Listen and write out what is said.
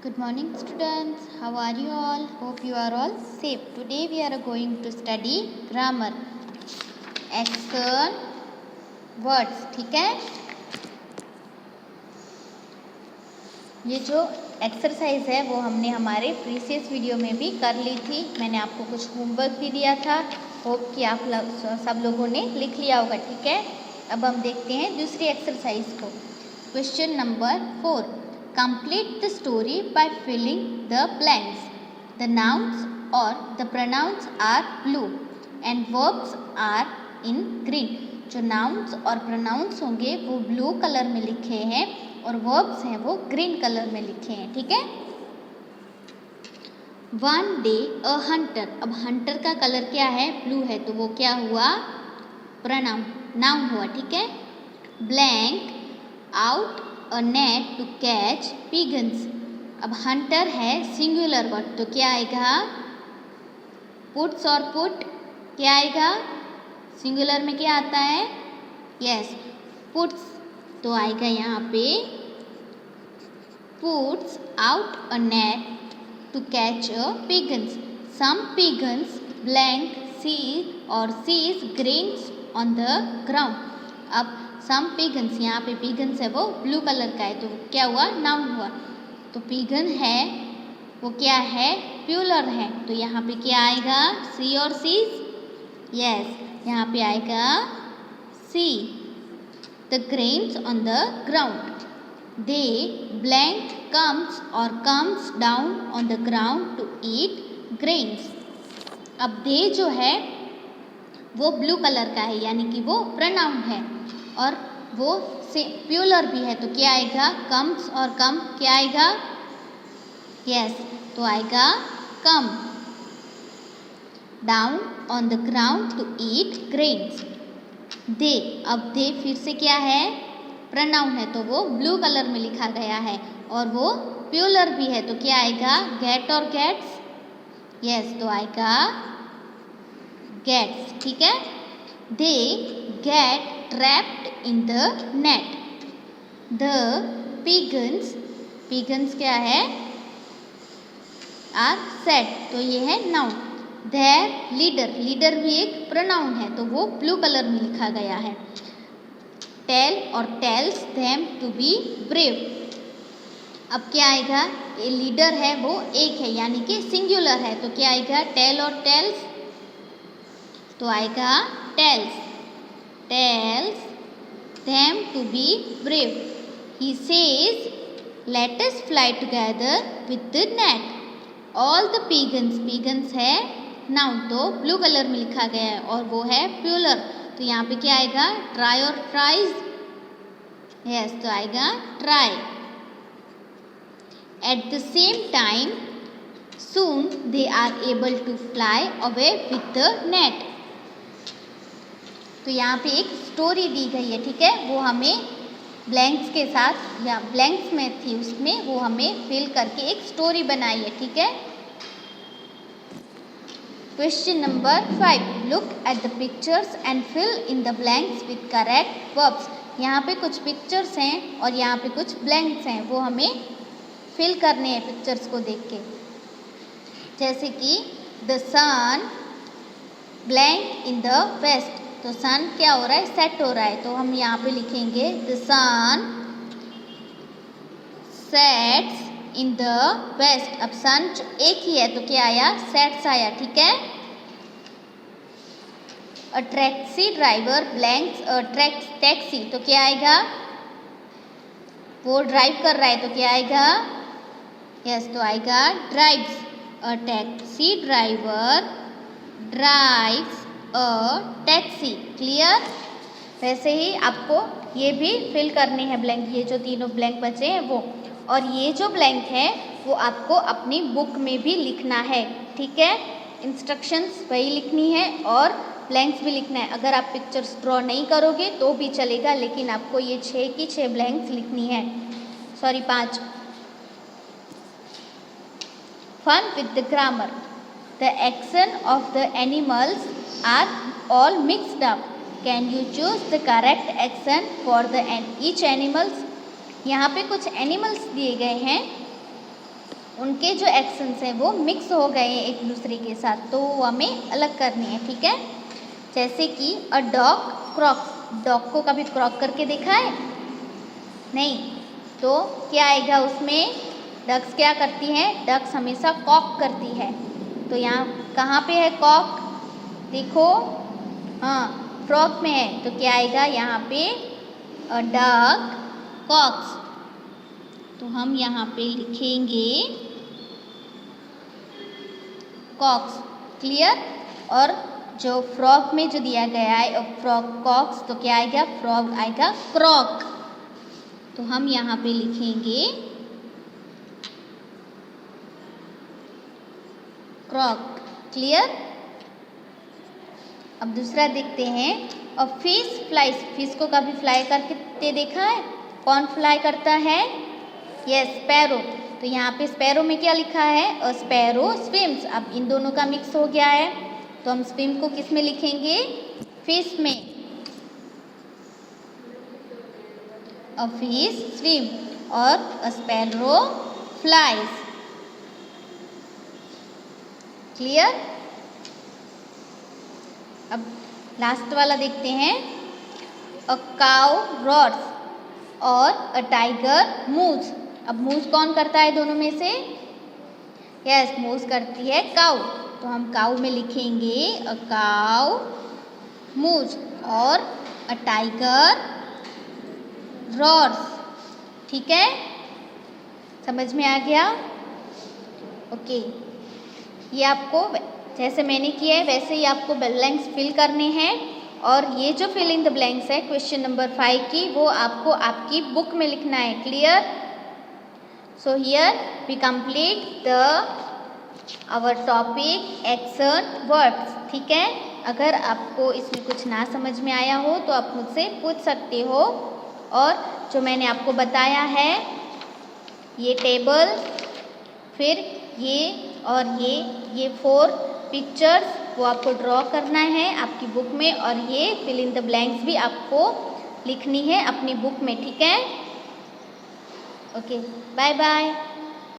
Good morning students, how are you all? Hope you are all safe. Today we are going to study grammar, action, words. ठीक है, ये जो exercise है वो हमने हमारे प्रीवियस वीडियो में भी कर ली थी। मैंने आपको कुछ होमवर्क भी दिया था। होप कि आप सब लोगों ने लिख लिया होगा। ठीक है, अब हम देखते हैं दूसरी एक्सरसाइज को। Question number 4, complete the story by filling the blanks. The nouns or the pronouns are blue and verbs are in green. जो nouns और pronouns होंगे वो ब्लू कलर में लिखे हैं और verbs हैं वो ग्रीन कलर में लिखे हैं। ठीक है, One day a hunter, अब hunter का कलर क्या है? ब्लू है, तो वो क्या हुआ? pronoun, noun हुआ। ठीक है, blank out a net to catch pigeons. अब hunter है सिंगुलर वर्ड, तो क्या आएगा? puts और put क्या आएगा? सिंगुलर में क्या आता है? yes, puts, तो आएगा यहाँ पे puts out a net to catch a pigeons. Some pigeons blank see or sees grains on the ground. अब सम पिगन्स, यहाँ पे पिगन्स है वो ब्लू कलर का है, तो क्या हुआ? नाउन हुआ। तो पिगन है वो क्या है? प्लूरल है, तो यहाँ पे क्या आएगा? सी और सीज? यस, यहाँ पे आएगा C. The grains on the ground, they blank comes और comes down on the ground to eat grains. अब दे जो है वो ब्लू कलर का है, यानी कि वो प्रोनाउन है और वो से प्लूरल भी है, तो क्या आएगा? कम्स और कम क्या आएगा? यस, तो आएगा come down on the ground to eat grains. They, अब दे फिर से क्या है? प्रोनाउन है, तो वो ब्लू कलर में लिखा गया है और वो प्लूरल भी है, तो क्या आएगा? गेट और गेट्स? यस, तो आएगा गेट्स। ठीक है, they get trapped in the net. The pigeons क्या है? are sad, तो ये है noun. Their leader भी एक pronoun है, तो वो ब्लू कलर में लिखा गया है। Tell और tells them to be brave. अब क्या आएगा? ये लीडर है वो एक है, यानी कि सिंगुलर है, तो क्या आएगा? टेल और टेल्स, तो आएगा tales. tells them to be brave. He says, let us fly together with the net. All the pigeons है noun, तो ब्लू कलर में लिखा गया है और वो है प्लूरल, तो यहाँ पे क्या आएगा? try और tries? yes, तो आएगा try. At the same time, soon they are able to fly away with the net. तो यहाँ पे एक स्टोरी दी गई है। ठीक है, वो हमें ब्लैंक्स के साथ या ब्लैंक्स में थी, उसमें वो हमें फिल करके एक स्टोरी बनाई है। ठीक है, question number 5, look at the pictures and fill in the blanks with correct verbs. यहाँ पे कुछ पिक्चर्स हैं और यहाँ पे कुछ ब्लैंक्स हैं, वो हमें फिल करने हैं पिक्चर्स को देख के। जैसे कि the sun blank in the west, तो सन क्या हो रहा है? सेट हो रहा है, तो हम यहाँ पे लिखेंगे the sun sets in the west. अब सन एक ही है, तो क्या आया? सेट्स आया। ठीक है, a taxi driver blanks a taxi, तो क्या आएगा? वो ड्राइव कर रहा है, तो क्या आएगा? यस, तो आएगा drives. A taxi driver drives a taxi. Clear? वैसे ही आपको ये भी फिल करने हैं ब्लैंक, ये जो तीनों ब्लैंक बचे हैं वो, और ये जो ब्लैंक है वो आपको अपनी बुक में भी लिखना है। ठीक है, इंस्ट्रक्शंस वही लिखनी है और ब्लैंक्स भी लिखना है। अगर आप पिक्चर्स ड्रॉ नहीं करोगे तो भी चलेगा, लेकिन आपको ये 6 की 6 ब्लैंक्स लिखनी है, sorry 5। Fun with the grammar, the action of the animals are all mixed up. Can you choose the correct action for the each animals? यहाँ पे कुछ एनिमल्स दिए गए हैं उनके जो एक्शंस हैं वो मिक्स हो गए हैं एक दूसरे के साथ, तो वो हमें अलग करनी है, ठीक है। जैसे कि अ डॉग क्रॉक्स, डॉग को कभी क्रॉक करके देखा है? नहीं, तो क्या आएगा उसमें? डक्स क्या करती हैं? डक्स हमेशा कॉक करती है। तो यहाँ कहाँ पे है कॉक? देखो, हाँ फ्रॉक में है, तो क्या आएगा यहाँ पे? A duck quacks. तो हम यहाँ पे लिखेंगे कॉक्स, क्लियर। और जो फ्रॉक में जो दिया गया है फ्रॉक कॉक्स, तो क्या आएगा? फ्रॉक आएगा क्रॉक। तो हम यहाँ पे लिखेंगे क्रॉक, क्लियर। अब दूसरा देखते हैं, अ फिश फ्लाइज, फिश को कभी फ्लाई करके देखा है? कौन फ्लाई करता है? Yes, sparrow. तो यहाँ पे स्पैरो में क्या लिखा है? अ स्पैरो स्विम्स। अब इन दोनों का मिक्स हो गया है, तो हम स्विम को किस में लिखेंगे? फिश में। अ फिश स्विम और अ स्पैरो फ्लाइज, क्लियर। अब लास्ट वाला देखते हैं, अ काउ रॉट्स और अ टाइगर मूव्स। अब मूव्स कौन करता है दोनों में से? यस, मूव्स करती है काउ। तो हम काउ में लिखेंगे अ काउ मूव्स और अ टाइगर रॉर्स, ठीक है। समझ में आ गया? ओके, ये आपको जैसे मैंने किया है वैसे ही आपको ब्लैंक्स फिल करने हैं। और ये जो फिल इन द ब्लैंक्स है क्वेश्चन नंबर 5 की, वो आपको आपकी बुक में लिखना है, clear. So here we complete the our topic action words, ठीक है। अगर आपको इसमें कुछ ना समझ में आया हो तो आप मुझसे पूछ सकते हो। और जो मैंने आपको बताया है, ये टेबल, फिर ये और ये 4 पिक्चर्स वो आपको ड्रॉ करना है आपकी बुक में, और ये फिल इन द ब्लैंक्स भी आपको लिखनी है अपनी बुक में, ठीक है। Okay, bye bye.